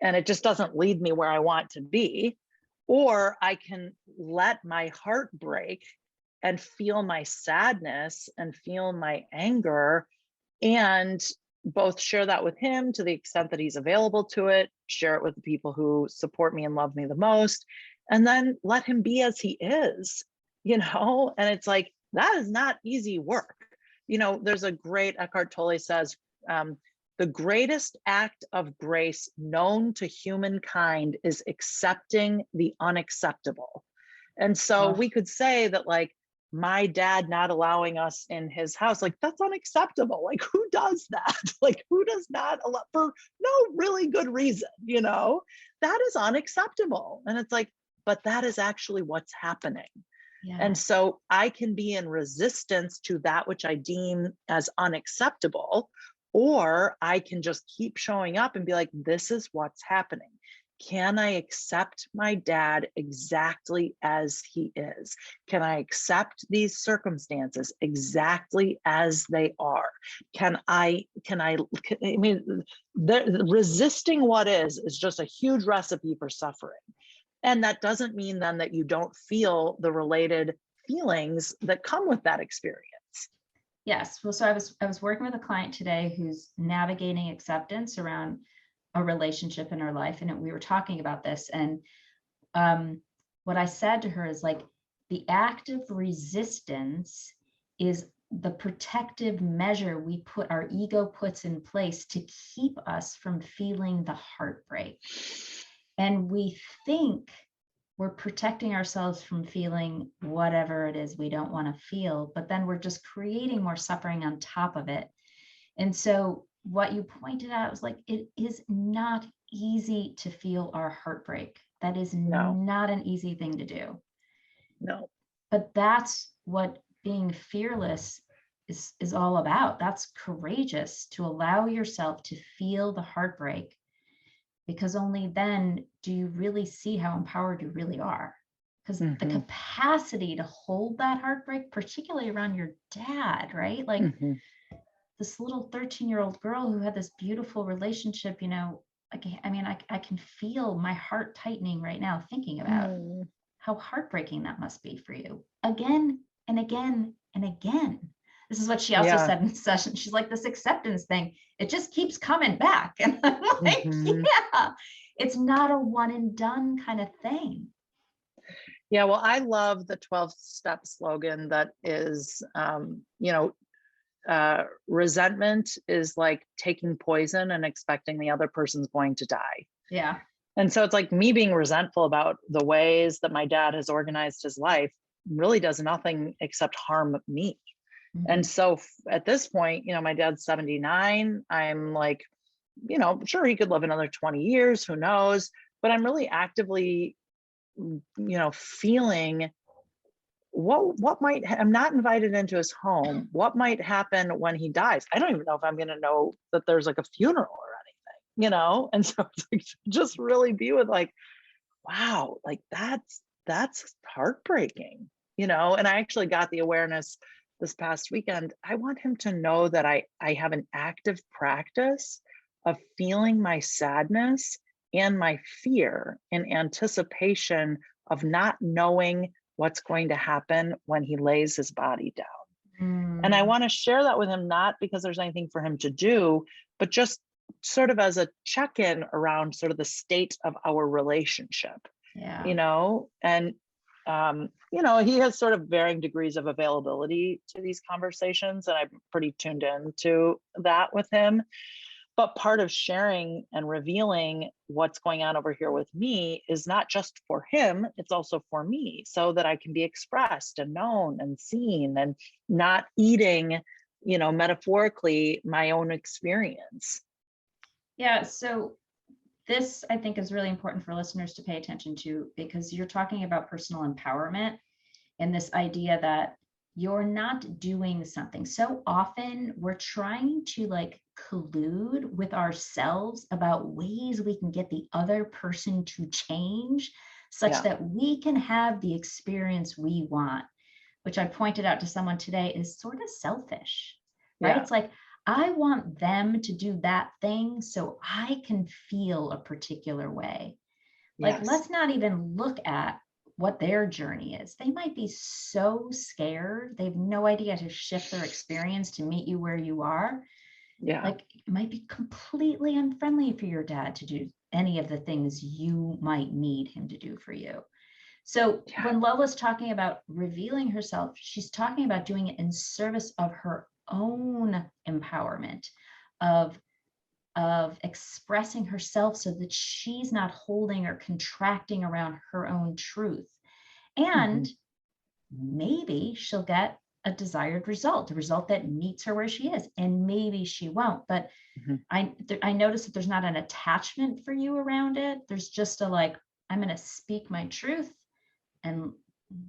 S2: and it just doesn't lead me where I want to be. Or I can let my heart break and feel my sadness and feel my anger, and both share that with him to the extent that he's available to it, share it with the people who support me and love me the most, and then let him be as he is, And it's like, that is not easy work. There's a great, Eckhart Tolle says, the greatest act of grace known to humankind is accepting the unacceptable. And so we could say that, like, my dad not allowing us in his house, like, that's unacceptable. Like, who does that? Like, who does not allow for no really good reason, that is unacceptable. And it's like, but that is actually what's happening.
S1: Yeah.
S2: And so I can be in resistance to that which I deem as unacceptable, or I can just keep showing up and be like, this is what's happening. Can I accept my dad exactly as he is? Can I accept these circumstances exactly as they are? I mean, resisting what is just a huge recipe for suffering. And that doesn't mean then that you don't feel the related feelings that come with that experience.
S1: Yes. Well, so I was working with a client today who's navigating acceptance around a relationship in her life, and we were talking about this. And what I said to her is, like, the act of resistance is the protective measure our ego puts in place to keep us from feeling the heartbreak. And we think we're protecting ourselves from feeling whatever it is we don't want to feel, but then we're just creating more suffering on top of it. And so what you pointed out was, like, it is not easy to feel our heartbreak. That is not an easy thing to do.
S2: No.
S1: But that's what being fearless is all about. That's courageous, to allow yourself to feel the heartbreak, because only then do you really see how empowered you really are. Because the capacity to hold that heartbreak, particularly around your dad, right? Like, this little 13-year-old girl who had this beautiful relationship, like, I mean, I can feel my heart tightening right now thinking about how heartbreaking that must be for you, again and again and again. This is what she also said in the session. She's like, this acceptance thing, it just keeps coming back. And I'm like, yeah, it's not a one and done kind of thing.
S2: Yeah, well, I love the 12-step slogan that is, resentment is like taking poison and expecting the other person's going to die.
S1: Yeah.
S2: And so it's like me being resentful about the ways that my dad has organized his life really does nothing except harm me. And so at this point, my dad's 79. I'm like, sure, he could live another 20 years, who knows? But I'm really actively, feeling what might, I'm not invited into his home. What might happen when he dies? I don't even know if I'm going to know that there's like a funeral or anything. And so it's like, just really be with like, wow, like that's heartbreaking, and I actually got the awareness this past weekend. I want him to know that I have an active practice of feeling my sadness and my fear in anticipation of not knowing what's going to happen when he lays his body down. And I want to share that with him, not because there's anything for him to do, but just sort of as a check-in around sort of the state of our relationship.
S1: Yeah.
S2: And he has sort of varying degrees of availability to these conversations, and I'm pretty tuned in to that with him. But part of sharing and revealing what's going on over here with me is not just for him, it's also for me, so that I can be expressed and known and seen, and not eating, metaphorically, my own experience.
S1: Yeah. So this, I think, is really important for listeners to pay attention to, because you're talking about personal empowerment and this idea that you're not doing something. So often we're trying to like collude with ourselves about ways we can get the other person to change such that we can have the experience we want, which I pointed out to someone today is sort of selfish, right? It's like, I want them to do that thing so I can feel a particular way. Like, let's not even look at what their journey is. They might be so scared. They have no idea how to shift their experience to meet you where you are. Like, it might be completely unfriendly for your dad to do any of the things you might need him to do for you. So when Lola's talking about revealing herself, she's talking about doing it in service of her own empowerment, of expressing herself so that she's not holding or contracting around her own truth. And maybe she'll get a desired result, a result that meets her where she is, and maybe she won't. But I noticed that there's not an attachment for you around it. There's just a like, I'm going to speak my truth and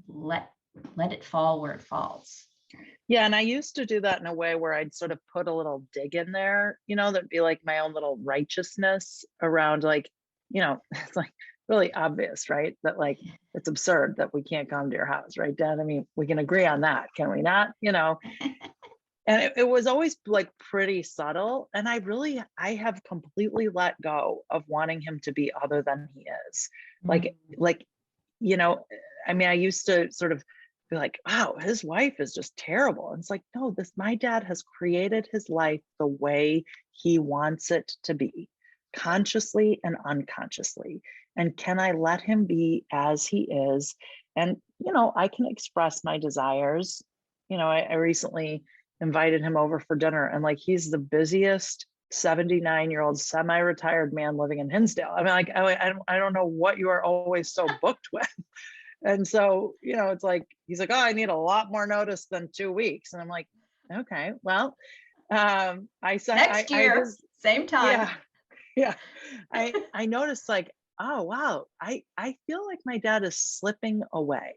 S1: let it fall where it falls.
S2: Yeah. And I used to do that in a way where I'd sort of put a little dig in there, that'd be like my own little righteousness around like, it's like really obvious, right? That like, it's absurd that we can't come to your house, right, Dad? I mean, we can agree on that, can we not? And it was always like pretty subtle. And I have completely let go of wanting him to be other than he is. Like, I mean, I used to sort of be like, wow, his wife is just terrible. And it's like, no, my dad has created his life the way he wants it to be, consciously and unconsciously. And can I let him be as he is? And, I can express my desires. I recently invited him over for dinner, and like, he's the busiest 79-year-old semi-retired man living in Hinsdale. I mean, like, I don't know what you are always so booked with. And so, it's like, he's like, oh, I need a lot more notice than 2 weeks. And I'm like, okay, well, I said,
S1: next year, same time.
S2: Yeah. I noticed like, oh, wow, I feel like my dad is slipping away,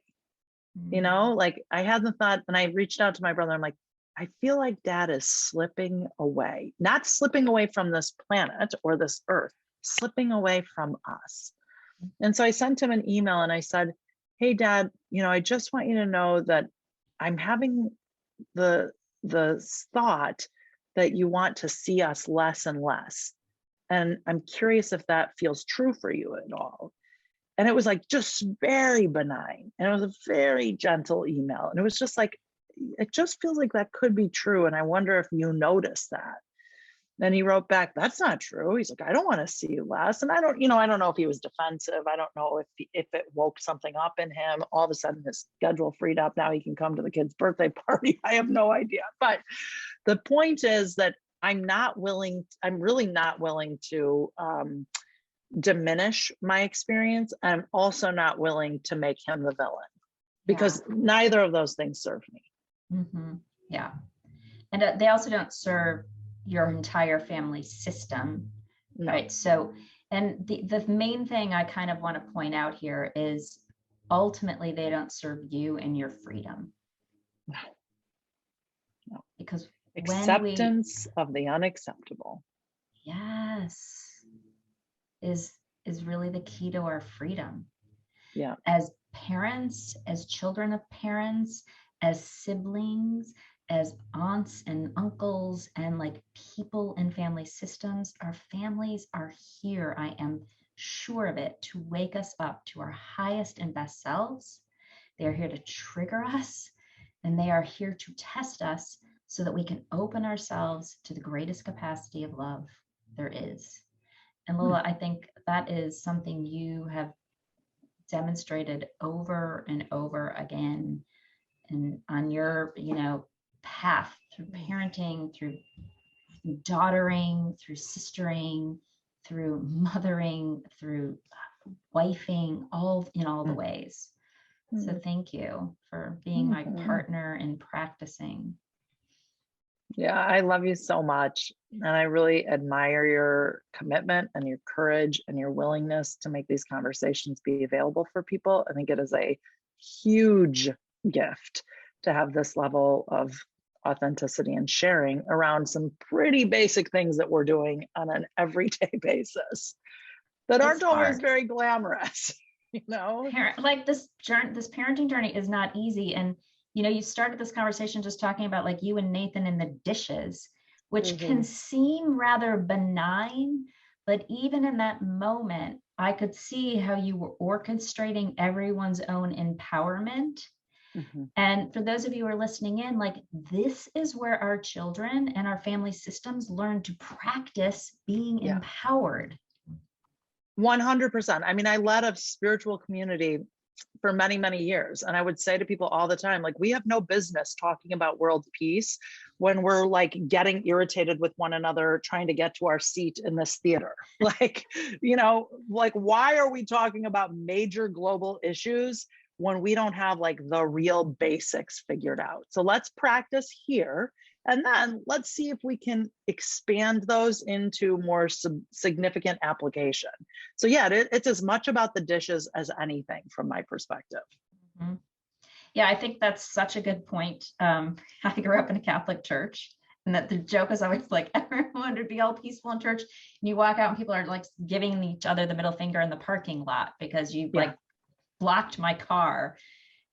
S2: like I hadn't thought, and I reached out to my brother. I'm like, I feel like dad is slipping away, not slipping away from this planet or this earth, slipping away from us. And so I sent him an email and I said, hey, Dad, I just want you to know that I'm having the thought that you want to see us less and less. And I'm curious if that feels true for you at all. And it was like just very benign. And it was a very gentle email. And it was just like, it just feels like that could be true. And I wonder if you notice that. Then he wrote back, "That's not true." He's like, "I don't want to see you less." And I don't know if he was defensive. I don't know if it woke something up in him. All of a sudden his schedule freed up. Now he can come to the kid's birthday party. I have no idea. But the point is that I'm really not willing to diminish my experience. I'm also not willing to make him the villain, because neither of those things serve me.
S1: Yeah. And they also don't serve your entire family system,
S2: No.
S1: right? So, and the main thing I kind of want to point out here is ultimately they don't serve you and your freedom.
S2: No.
S1: Because
S2: acceptance of the unacceptable.
S1: Yes, is really the key to our freedom.
S2: Yeah.
S1: As parents, as children of parents, as siblings, as aunts and uncles, and like people in family systems, our families are here, I am sure of it, to wake us up to our highest and best selves. They are here to trigger us, and they are here to test us so that we can open ourselves to the greatest capacity of love there is. And Lola, I think that is something you have demonstrated over and over again, and on your, path through parenting, through daughtering, through sistering, through mothering, through wifing, all the ways. So thank you for being my partner in practicing.
S2: Yeah, I love you so much. And I really admire your commitment and your courage and your willingness to make these conversations be available for people. I think it is a huge gift to have this level of authenticity and sharing around some pretty basic things that we're doing on an everyday basis that aren't always very glamorous,
S1: Like this parenting journey is not easy. And you started this conversation just talking about like you and Nathan in the dishes, which can seem rather benign, but even in that moment, I could see how you were orchestrating everyone's own empowerment. And for those of you who are listening in, like this is where our children and our family systems learn to practice being empowered.
S2: 100%. I mean, I led a spiritual community for many, many years. And I would say to people all the time, like, we have no business talking about world peace when we're like getting irritated with one another, trying to get to our seat in this theater. Like, why are we talking about major global issues when we don't have like the real basics figured out? So let's practice here. And then let's see if we can expand those into more significant application. So yeah, it's as much about the dishes as anything from my perspective.
S1: Yeah, I think that's such a good point. I grew up in a Catholic church, and that the joke is always like everyone would be all peaceful in church, and you walk out and people are like giving each other the middle finger in the parking lot because you like blocked my car.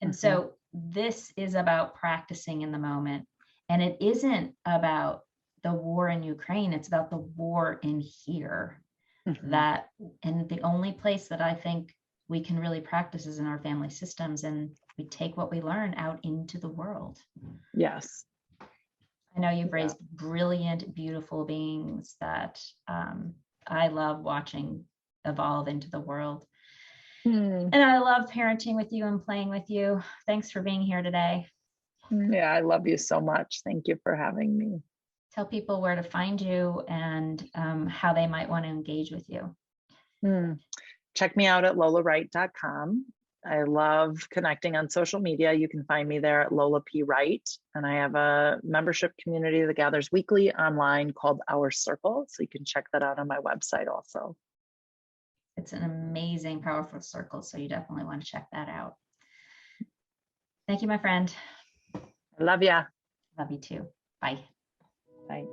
S1: And so this is about practicing in the moment. And it isn't about the war in Ukraine, it's about the war in here. And the only place that I think we can really practice is in our family systems, and we take what we learn out into the world.
S2: Yes.
S1: I know you've raised brilliant, beautiful beings that I love watching evolve into the world. And I love parenting with you and playing with you. Thanks for being here today.
S2: Yeah, I love you so much. Thank you for having me.
S1: Tell people where to find you and how they might want to engage with you.
S2: Check me out at lolawright.com. I love connecting on social media. You can find me there at Lola P. Wright. And I have a membership community that gathers weekly online called Our Circle. So you can check that out on my website also.
S1: It's an amazing, powerful circle. So you definitely want to check that out. Thank you, my friend.
S2: I love ya.
S1: Love you too. Bye.
S2: Bye.